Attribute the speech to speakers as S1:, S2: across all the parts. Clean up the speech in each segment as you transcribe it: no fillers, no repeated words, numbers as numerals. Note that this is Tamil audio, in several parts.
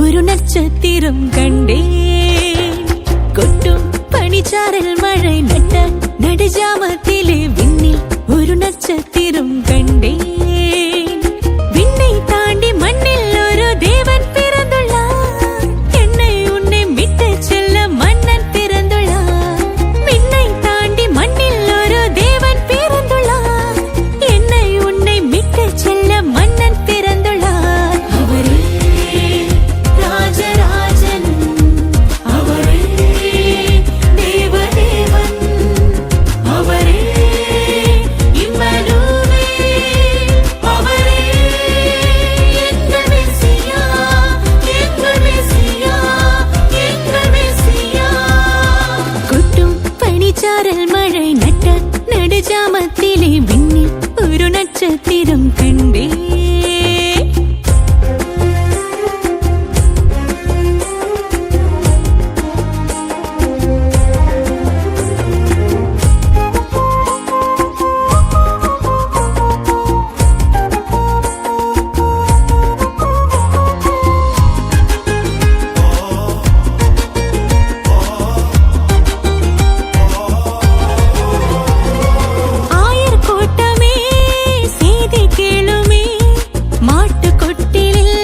S1: ஒரு நட்சத்திரம் கண்டேன். கொட்டும் பனிச்சாரல் மழை நட்ட நடுஜாமத்திலே விண்ணில் ஒரு நட்சத்திரம் கண்டேன். விண்ணை தாண்டி மண்ணில் ஒரு தேவன் பிறந்துள்ளார். என்னை உன்னை விட்டு செல்ல மன்னன் பிறந்துள்ளார். விண்ணை தாண்டி மண்ணில் ஒரு தேவன் பிறந்துள்ளார். என்னை உன்னை விட்டு செல்ல மன்னன் பிறந்துள்ளார். அவரே ராஜராஜன், அவரே தேவதேவன், அவரே இம்மானுவேல், அவரே எங்கள் மெசியா, எங்கள் மெசியா, எங்கள் மெசியா. கொட்டும் பனிச்சாரல் மழை நட்ட நடுஜாமத்திலே விண்ணில் ஒரு நட்சத்திரம் கண்டேன். ஆயர் கூட்டமே செய்தி கேளுமே, மாட்டு கொட்டிலில்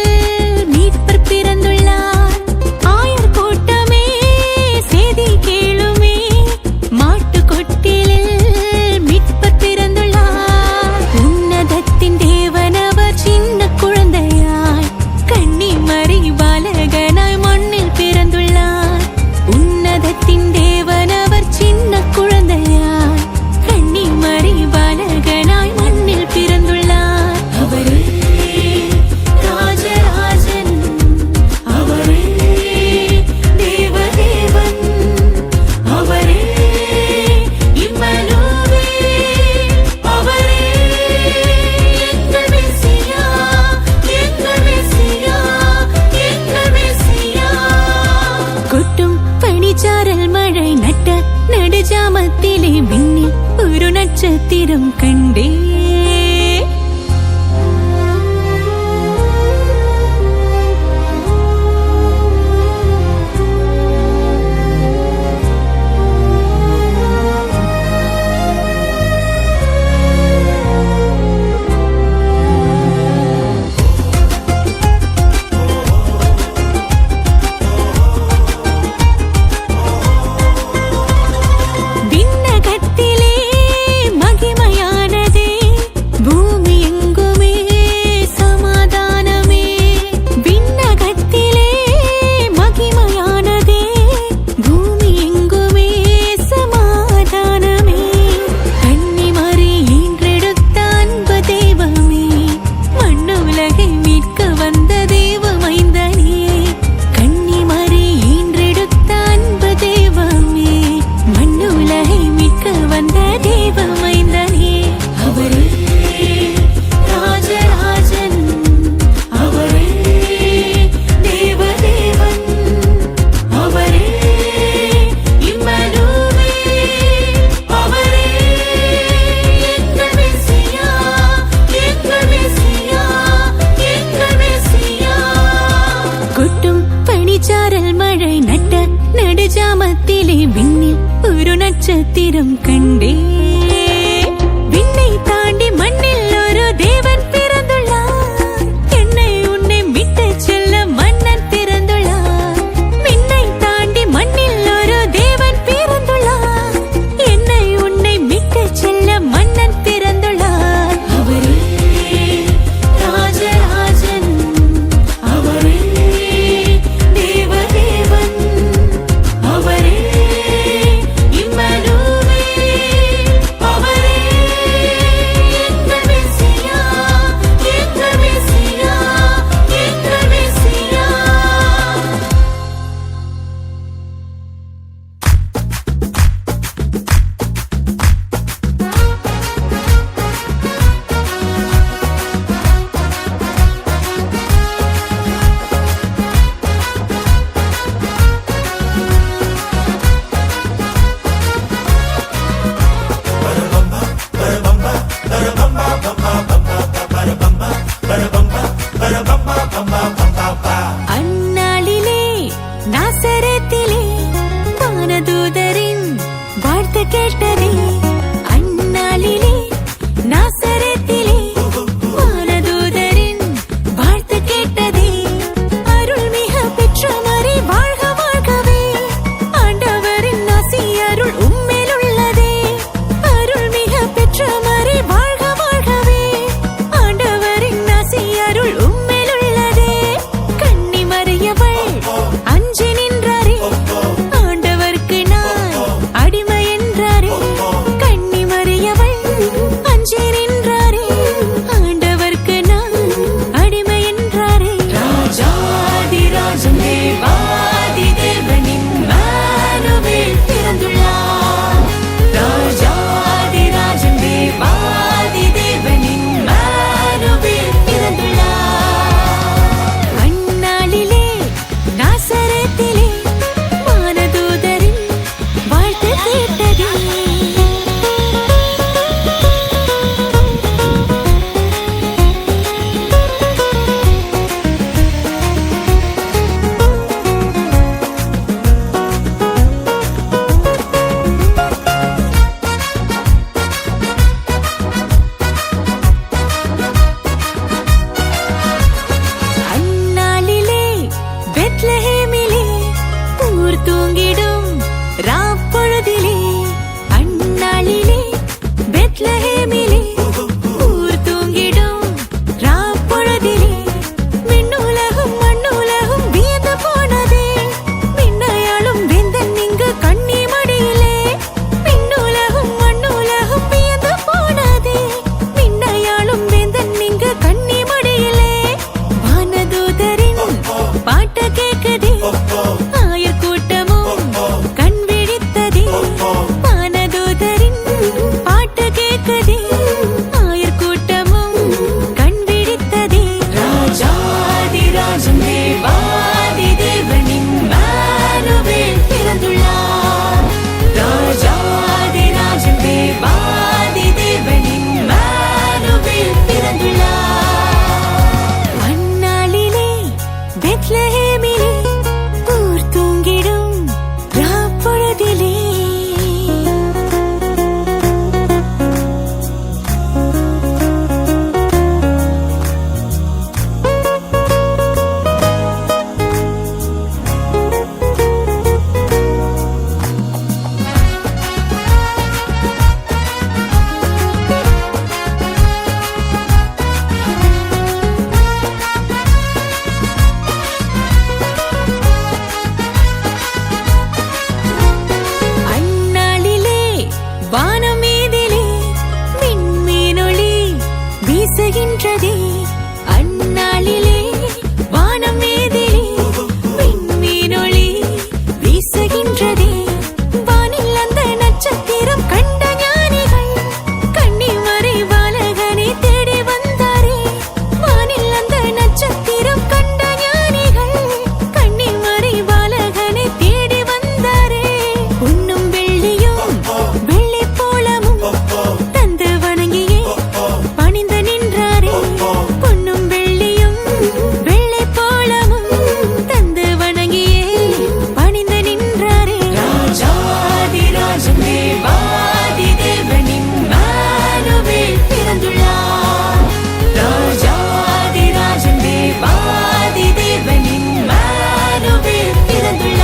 S1: மீட்பர் பிறந்துள்ளார். ஆயர் கூட்டமே செய்தி கேளுமே, மாட்டு கொட்டிலில் மீட்பர் பிறந்துள்ளார். உன்னதத்தின் தேவனவர் சின்ன குழந்தையாய் கன்னிமரி பாலகனாய் மண்ணில் பிறந்துள்ளார். உன்னதத்தின் தேவனவர் சின்ன குழந்தையாய் கன்னிமரி பாலகனாய் மண்ணில் பிறந்துள்ளார். அவரே ராஜராஜன், அவரே தேவதேவன், அவரே இம்மானுவேல், அவரே எங்கள் மெசியா, எங்கள் மெசியா, எங்கள் மெசியா. கொட்டும் பனிச்சாரல் மழை நட்ட நடுஜாமத்திலே விண்ணில் ஒரு நட்சத்திரம் கண்டேன். விண்ணகத்திலே மகிமையானதே, பூமி எங்குமே சமாதானமே. விண்ணகத்திலே மகிமையானதே, பூமி எங்குமே சமாதானமே. கன்னிமரி ஈன்றெடுத்த அன்பு தெய்வமே, மண்ணுலகை மீட்க வந்த தேவமைந்தனே. கன்னிமரி ஈன்றெடுத்த அன்பு தெய்வமே, மண்ணுலகை மீட்க வந்த தேவமைந்தனே. அவரே ராஜராஜன், அவரே தேவதேவன், அவரே இம்மானுவேல், அவரே எங்கள் மெசியா, எங்கள் மெசியா, எங்கள் மெசியா. கொட்டும் பனிச்சாரல் மழை நட்ட நடுஜாமத்திலே விண்ணில் ஒரு நட்சத்திரம் கண்டேன். விண்ணை தாண்டி மண்ணில் ஒரு தேவன் பிறந்துள்ளார். என்னை உன்னை விட்டு செல்ல மன்னன் பிறந்துள்ளார். விண்ணை தாண்டி மண்ணில் ஒரு தேவன் பிறந்துள்ளார். என்னை உன்னை விட்டு செல்ல மன்னன் பிறந்துள்ளார். அவரே ராஜராஜன், அவரே தேவதேவன், அவரே இம்மானுவேல், ஊர் தூங்கிடும் ராப்பொழுதிலே அந்நாளிலே பெத்லஹேமிலே ஊர் தூங்கிடும் ராப்பொழுதிலே விண்ணுலகும் மண்ணுலகும் வியந்து போனதே விண்ணையாளும் வேந்தன் இங்கு கன்னி மடியிலே விண்ணுலகும் மண்ணுலகும் வியந்து போனதே விண்ணையாளும் வேந்தன் இங்கு கன்னி மடியிலே வானதூதரின் பாட்ட கேட்குதே ஆயர் கூட்டமும் கண் விழித்ததே வானதூதரின் பாட்டு கேட்குதே ஆயர் கூட்டமும் கண் விழித்ததே ராஜாதிராஜன் தேவாதி தேவனின் இம்மானுவேல் பிறந்துள்ளார் ராஜாதிராஜன் தேவாதி தேவனின் இம்மானுவேல் பிறந்துள்ளார் அந்நாளிலே பெத்லஹேமிலே ஊர் தூங்கிடும் ராப்பொழுதிலே அந்நாளிலே வானமீதிலே விண்மீனொளி வீசுகின்றதே அந்நாளிலே வானமீதிலே விண்மீனொளி வீசுகின்றதே வானில் அந்த நட்சத்திரம் கண்ட ஞானிகள் கன்னிமறை பாலகனை தேடி வந்தாரே வானில் அந்த நட்சத்திரம் கண்ட ஞானிகள் கன்னிமறை பாலகனை தேடி வந்தாரே பொன்னும் வெள்ளியும் வெள்ளி போலமும் தந்து வணங்கியே பணிந்து நின்றாரே பொன்னும் வெள்ளியும் வெள்ளி போலமும் தந்து வணங்கியே பணிந்து நின்றாரே ராஜாதிராஜன் தேவாதி தேவனின் இம்மானுவேல் பிறந்துள்ளார் ராஜாதிராஜன் தேவாதி தேவனின் இம்மானுவேல் பிறந்துள்ளார்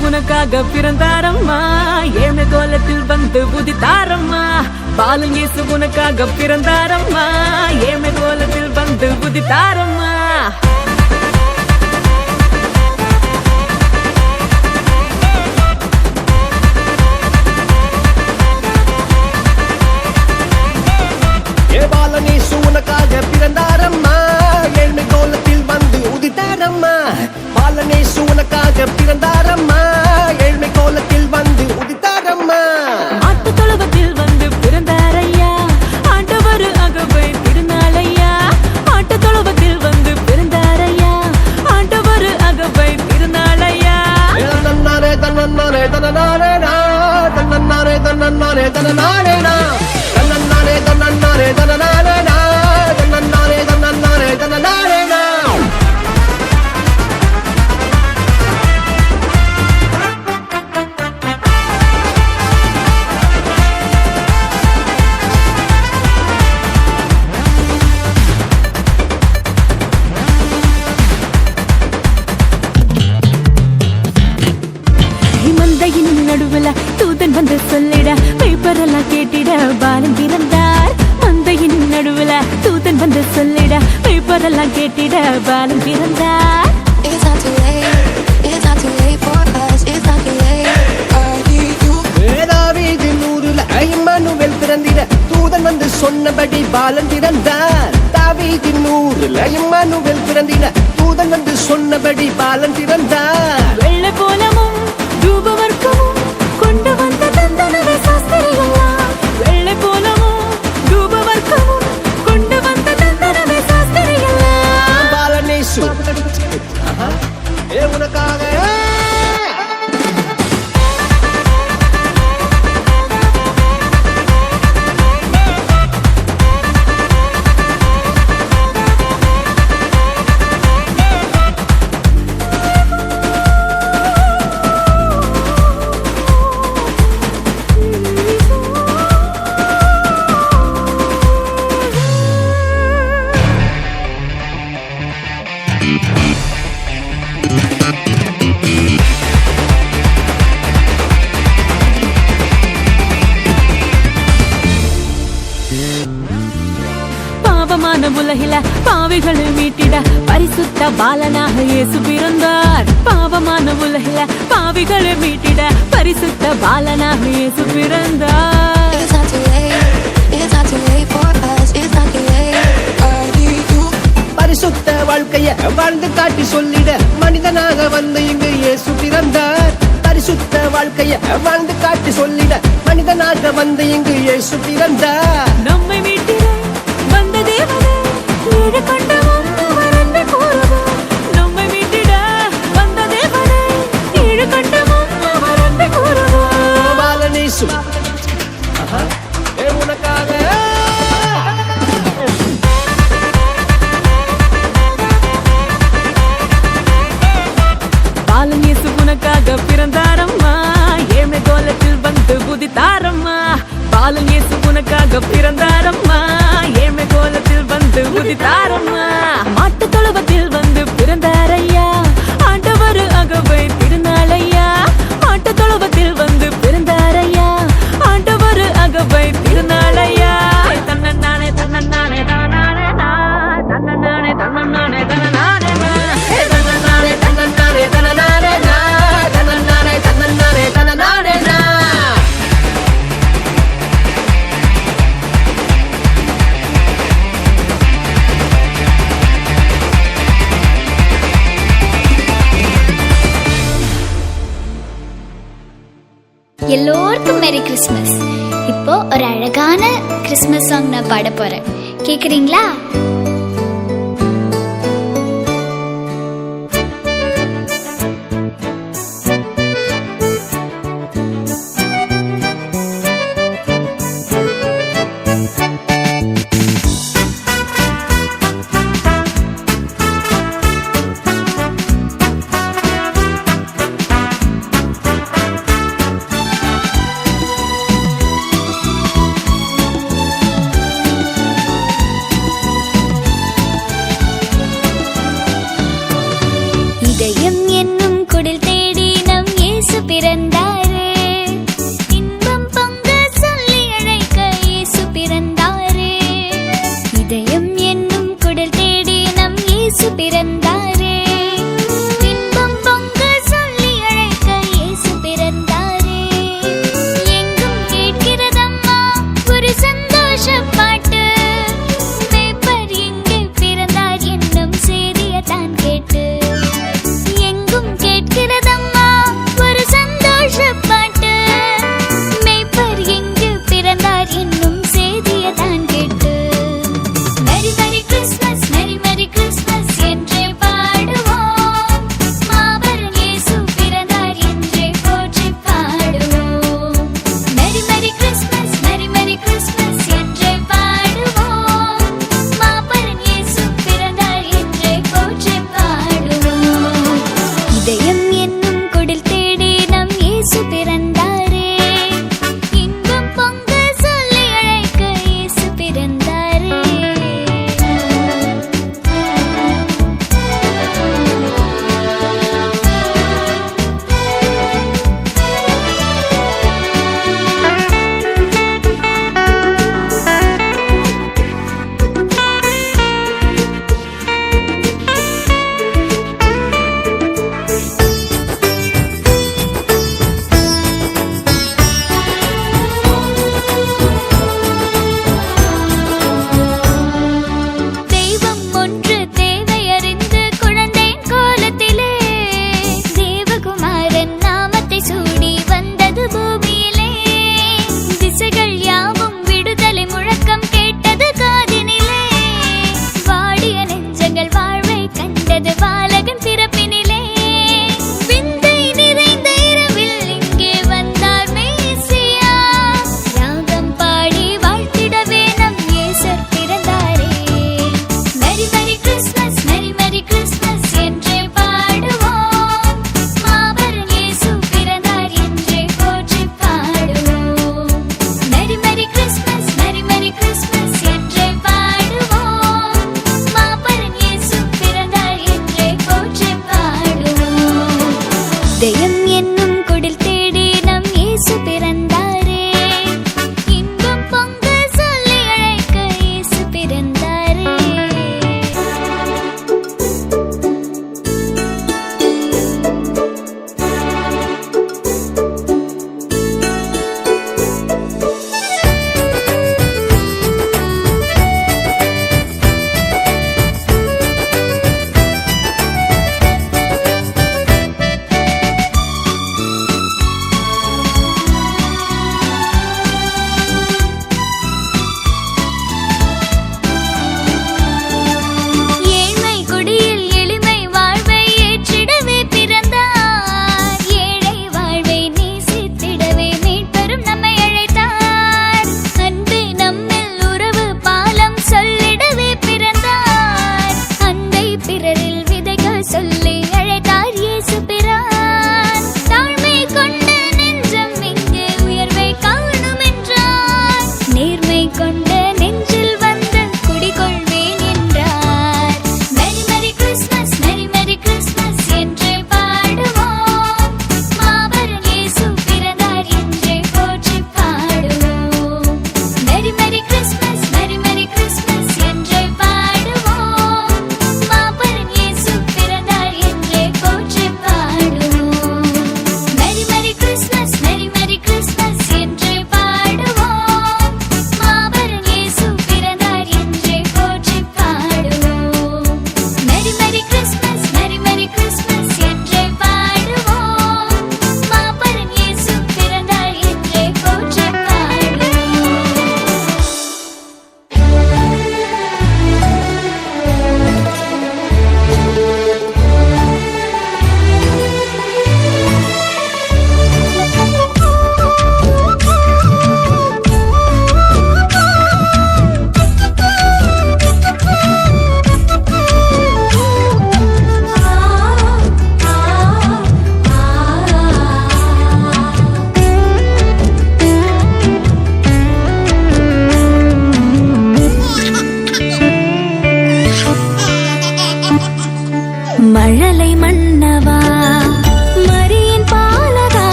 S1: உனக்காக பிறந்தாரம்மா ஏழ்மை கோலத்தில் வந்து உதித்தாரம்மா பாலன் இயேசு உனக்காக பிறந்தாரம்மா ஏழ்மை கோலத்தில் வந்து உதித்தாரம்மா
S2: பாலன் இயேசு உனக்காக பிறந்தாரம்மா ஏழ்மை கோலத்தில் வந்து உதித்தாரம்மா பாலன் இயேசு உனக்காக பிறந்தாரம்மா ஏழ்மை கோலத்தில் வந்து உதித்தாரம்மா
S1: ஆட்டு தொழுவத்தில் வந்து பிறந்தாரையா ஆண்டவர் அகவை திருநாளையா ஆட்டு தொழுவத்தில் வந்து பிறந்தாரையா ஆண்டவர் அகவை திருநாளையா
S2: தன்னன்னாரே தன்னன்னாரே தன்னன்னாரே தன்னன்னாரே தன்னன்னானே தனநானேனா தன்னன்னானே தன்னன்னானே தனநானேனா தன்னன்னானே தன்னன்னானே தனநானேனா
S1: மந்தையின் நடுவுல தூதன் வந்து சொல்லிட பேப்பரெல்லாம் கேட்டிட பாலன் பிறந்தார் மந்தையின் நடுவுல தூதன் வந்து சொல்லிட பேப்பரெல்லாம் கேட்டிட பாலன் பிறந்தார்
S3: It's not too late. It's not too late for us. It's not too late. I need you.
S2: தாவீதின் ஊருல இம்மானுவேல் பிறந்திட தூதன் வந்து சொன்னபடி பாலன் பிறந்தார் தாவீதின் ஊருல இம்மானுவேல் பிறந்திட தூதன் வந்து சொன்னபடி பாலன் பிறந்தார்
S1: வெள்ளை போலமும் தூபவர்க்கமும் கொண்டு வந்த தந்தனவே சாஸ்திரிகளா வெள்ளை போலமும் தூபவர்க்கமும் கொண்டு வந்த தந்தனவே சாஸ்திரிகளா
S2: பாலனேசு உனக்காக
S1: பாவமான உலகில பாவிகளை மீட்டிட பரிசுத்த பாலனாக இயேசு பிறந்தார் பாவமான உலகில பாவிகளை மீட்டிட பரிசுத்த பாலனாக இயேசு பிறந்தார்
S3: It's not too late. It's not too late for us. It's not too late. I need you.
S2: பரிசுத்த வாழ்க்கைய வாழ்ந்து காட்டி சொல்லிட மனிதனாக வந்து இங்கு இயேசு பிறந்தார் பரிசுத்த வாழ்க்கைய வாழ்ந்து காட்டி சொல்லிட மனிதனாக வந்து இங்கு இயேசு பிறந்தார்
S1: நம்மை மீட்டிட வந்த தேவனே ஈடு கொண்டவன் அவர் அன்பை கூறுவார் நம்மை மீட்டிட வந்த தேவனே ஈடு கொண்டவன் அவர் அன்பை கூறுவார்
S2: பாலனேசு உனக்காக
S1: பாலன் இயேசு உனக்காக பிறந்தாரம்மா ஏழ்மை கோலத்தில் வந்து உதித்தாரம்மா பாலன் இயேசு உனக்காக பிறந்தாரம்மா ஏழ்மை கோலத்தில் வந்து உதித்தாரம்மா மாட்டு தொழுவத்தில் வந்து பிறந்தாரையா ஆண்டவர் அகவை திருநாளையா மாட்டு தொழுவத்தில் வந்து பிறந்தாரையா ஆண்டவர் அகவை திருநாளையா தன்னன்னானே தன்னன்னானே தன்னனானே தன்னன்னானே தன்னன்னானே தன்னனானே
S2: தன்னன்னானே தன்னன்னானே தனநானே தன்னன்னானே தன்னன்னானே தனநானே
S4: எல்லோருக்கும் மேரி கிறிஸ்மஸ். இப்போ ஒரு அழகான கிறிஸ்மஸ் சாங் நான் பாட போறேன். கேக்குறீங்களா?